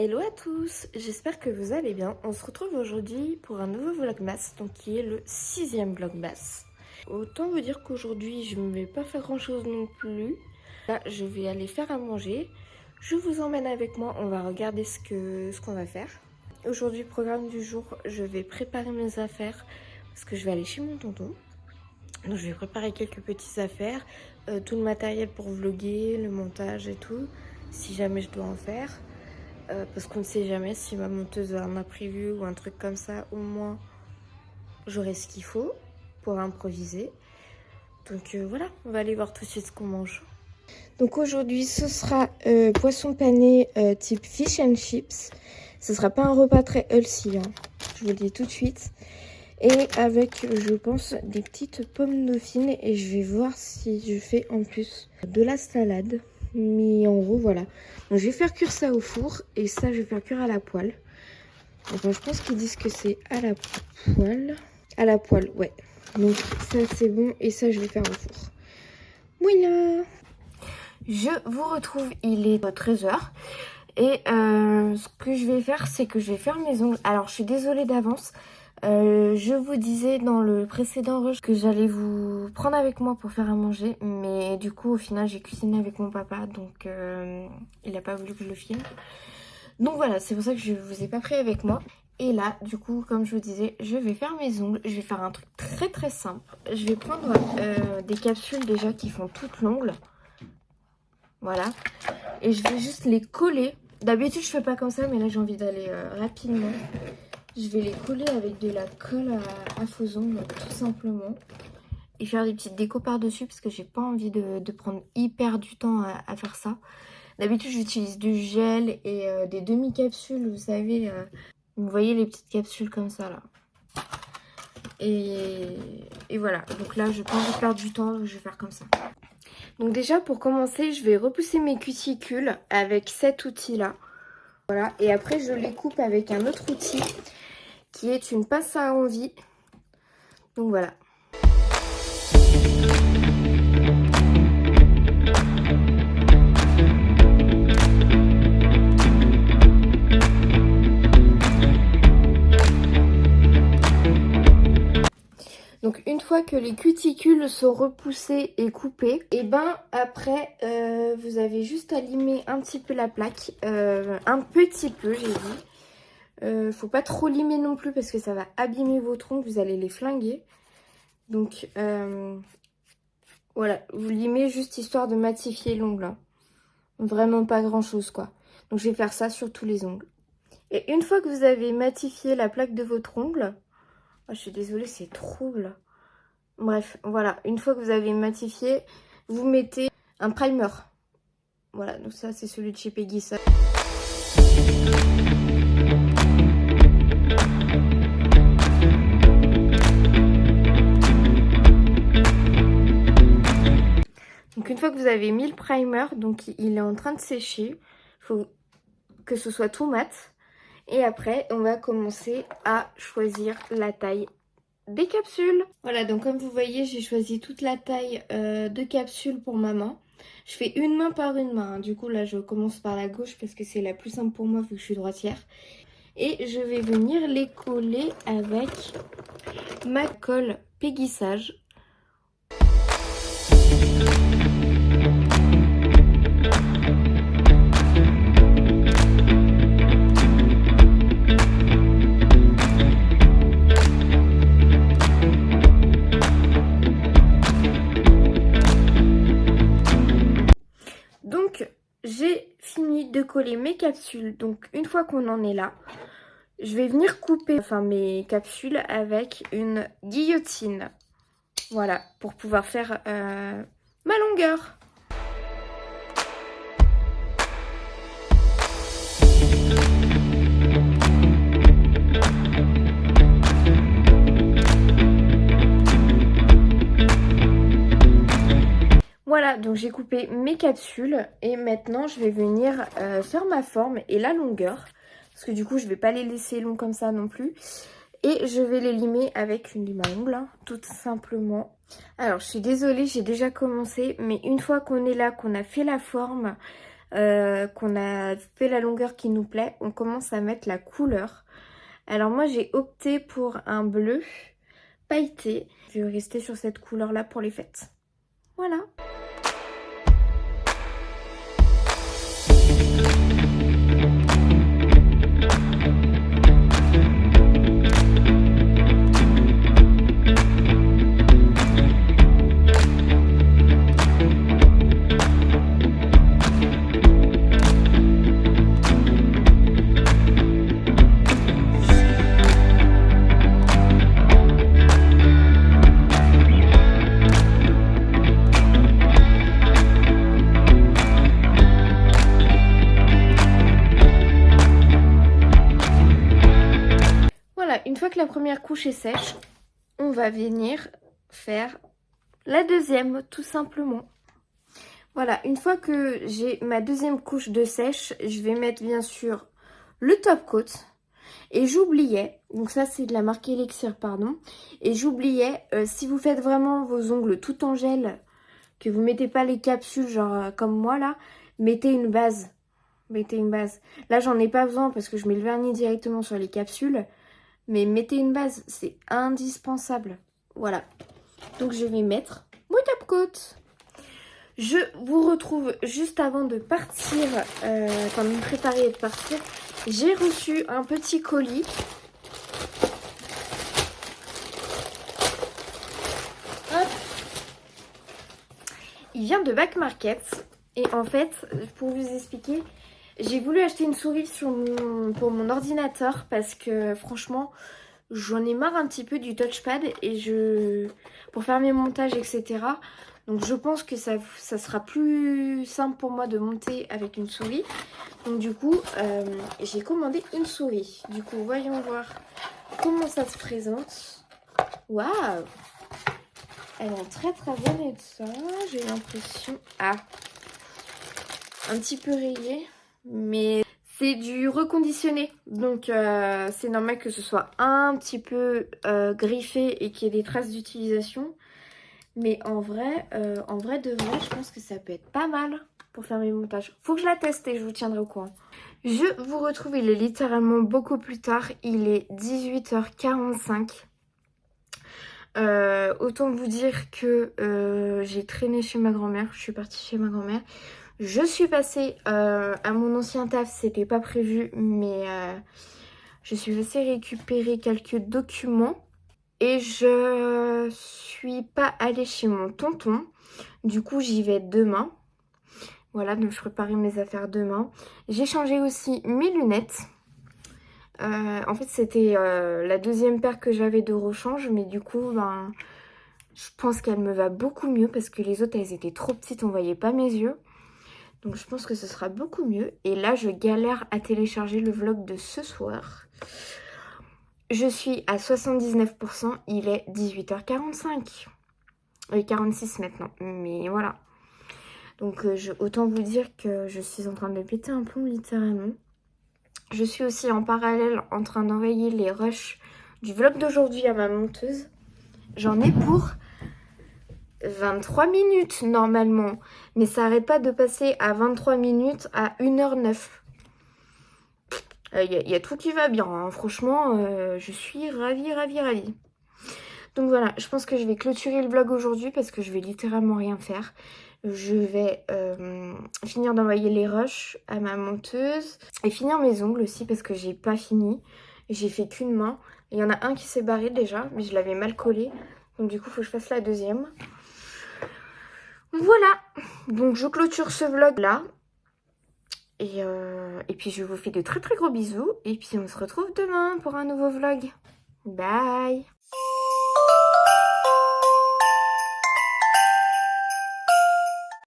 Hello à tous, j'espère que vous allez bien. On se retrouve aujourd'hui pour un nouveau vlogmas, donc qui est le 6e vlogmas. Autant vous dire qu'aujourd'hui je ne vais pas faire grand chose non plus. Là je vais aller faire à manger. Je vous emmène avec moi, on va regarder ce qu'on va faire. Aujourd'hui programme du jour, je vais préparer mes affaires parce que je vais aller chez mon tonton. Donc je vais préparer quelques petites affaires, tout le matériel pour vlogger, le montage et tout, si jamais je dois en faire. Parce qu'on ne sait jamais si ma monteuse a un imprévu ou un truc comme ça, au moins j'aurai ce qu'il faut pour improviser. Donc voilà, on va aller voir tout de suite ce qu'on mange. Donc aujourd'hui ce sera poisson pané type fish and chips. Ce sera pas un repas très healthy, hein, je vous le dis tout de suite. Et avec, je pense, des petites pommes dauphines. Et je vais voir si je fais en plus de la salade. Mais en gros, voilà. Donc je vais faire cuire ça au four. Et ça, je vais faire cuire à la poêle. Enfin, je pense qu'ils disent que c'est à la poêle. À la poêle, ouais. Donc ça, c'est bon. Et ça, je vais faire au four. Voilà. Je vous retrouve, il est 13h. Et ce que je vais faire, c'est que je vais faire mes ongles. Alors, je suis désolée d'avance. Je vous disais dans le précédent rush que j'allais vous prendre avec moi pour faire à manger. Mais du coup, au final, j'ai cuisiné avec mon papa. Donc, il n'a pas voulu que je le filme. Donc voilà, c'est pour ça que je ne vous ai pas pris avec moi. Et là, du coup, comme je vous disais, je vais faire mes ongles. Je vais faire un truc très très simple. Je vais prendre des capsules déjà qui font toute l'ongle. Voilà. Et je vais juste les coller. D'habitude, je fais pas comme ça, mais là, j'ai envie d'aller rapidement. Je vais les coller avec de la colle à faux ongles, tout simplement. Et faire des petites décos par-dessus, parce que j'ai pas envie de prendre hyper du temps à faire ça. D'habitude, j'utilise du gel et des demi-capsules, vous savez. Vous voyez les petites capsules comme ça, là. Et voilà. Donc là, je n'ai pas envie de perdre du temps, donc je vais faire comme ça. Donc déjà, pour commencer, je vais repousser mes cuticules avec cet outil-là. Voilà. Et après, je les coupe avec un autre outil qui est une pince à envie. Donc voilà. Donc une fois que les cuticules sont repoussées et coupées, et ben après vous avez juste à limer un petit peu la plaque, un petit peu j'ai dit. Faut pas trop limer non plus parce que ça va abîmer votre ongle, vous allez les flinguer. Donc voilà, vous limez juste histoire de matifier l'ongle, hein. Vraiment pas grand chose quoi. Donc je vais faire ça sur tous les ongles. Et une fois que vous avez matifié la plaque de votre ongle, oh, je suis désolée, c'est trouble. Bref, voilà, une fois que vous avez matifié, vous mettez un primer. Voilà, donc ça c'est celui de chez Peggy. Ça. Donc une fois que vous avez mis le primer, donc il est en train de sécher, il faut que ce soit tout mat. Et après, on va commencer à choisir la taille des capsules. Voilà, donc comme vous voyez, j'ai choisi toute la taille de capsules pour ma main. Je fais une main par une main, hein. Du coup, là, je commence par la gauche parce que c'est la plus simple pour moi vu que je suis droitière. Et je vais venir les coller avec ma colle Peggy Sage. Donc, j'ai fini de coller mes capsules. Donc, une fois qu'on en est là, je vais venir couper mes capsules avec une guillotine. Voilà, pour pouvoir faire ma longueur. Voilà, donc j'ai coupé mes capsules et maintenant je vais venir faire ma forme et la longueur. Parce que du coup, je ne vais pas les laisser longs comme ça non plus. Et je vais les limer avec une lime à ongles, hein, tout simplement. Alors, je suis désolée, j'ai déjà commencé. Mais une fois qu'on est là, qu'on a fait la forme, qu'on a fait la longueur qui nous plaît, on commence à mettre la couleur. Alors moi j'ai opté pour un bleu pailleté. Je vais rester sur cette couleur là pour les fêtes. Voilà. Une fois que la première couche est sèche, on va venir faire la deuxième, tout simplement. Voilà, une fois que j'ai ma deuxième couche de sèche, je vais mettre bien sûr le top coat. Et j'oubliais, donc ça c'est de la marque Elixir, pardon. Et j'oubliais, si vous faites vraiment vos ongles tout en gel, que vous mettez pas les capsules genre comme moi là, mettez une base. Mettez une base. Là j'en ai pas besoin parce que je mets le vernis directement sur les capsules. Mais mettez une base, c'est indispensable. Voilà. Donc je vais mettre mon top coat. Je vous retrouve juste avant de partir, enfin de me préparer et de partir. J'ai reçu un petit colis. Hop. Il vient de Back Market. Et en fait, pour vous expliquer, j'ai voulu acheter une souris pour mon ordinateur parce que franchement, j'en ai marre un petit peu du touchpad et pour faire mes montages, etc. Donc je pense que ça sera plus simple pour moi de monter avec une souris. Donc du coup, j'ai commandé une souris. Du coup, voyons voir comment ça se présente. Waouh! Elle est en très très bon état, j'ai l'impression. Ah! Un petit peu rayé, mais c'est du reconditionné, donc c'est normal que ce soit un petit peu griffé et qu'il y ait des traces d'utilisation. Mais en vrai de vrai, je pense que ça peut être pas mal pour faire mes montages. Faut que je la teste et je vous tiendrai au courant. Je vous retrouve, il est littéralement beaucoup plus tard, il est 18h45. Autant vous dire que j'ai traîné chez ma grand-mère, je suis partie chez ma grand-mère. Je suis passée à mon ancien taf, c'était pas prévu, mais je suis passée récupérer quelques documents. Et je suis pas allée chez mon tonton, du coup j'y vais demain. Voilà, donc je préparais mes affaires demain. J'ai changé aussi mes lunettes. En fait c'était la deuxième paire que j'avais de rechange, mais du coup ben, je pense qu'elle me va beaucoup mieux parce que les autres elles étaient trop petites, on voyait pas mes yeux. Donc je pense que ce sera beaucoup mieux. Et là, je galère à télécharger le vlog de ce soir. Je suis à 79%. Il est 18h45. Et 46 maintenant. Mais voilà. Donc autant vous dire que je suis en train de péter un plomb littéralement. Je suis aussi en parallèle en train d'envoyer les rushs du vlog d'aujourd'hui à ma monteuse. J'en ai pour 23 minutes normalement, mais ça arrête pas de passer à 23 minutes à 1h09. Il y a tout qui va bien, hein. Franchement, je suis ravie. Donc voilà, je pense que je vais clôturer le vlog aujourd'hui parce que je vais littéralement rien faire. Je vais finir d'envoyer les rushs à ma monteuse et finir mes ongles aussi parce que j'ai pas fini. J'ai fait qu'une main. Il y en a un qui s'est barré déjà, mais je l'avais mal collé. Donc du coup, il faut que je fasse la deuxième. Voilà, donc je clôture ce vlog là. Et puis je vous fais de très très gros bisous. Et puis on se retrouve demain pour un nouveau vlog. Bye!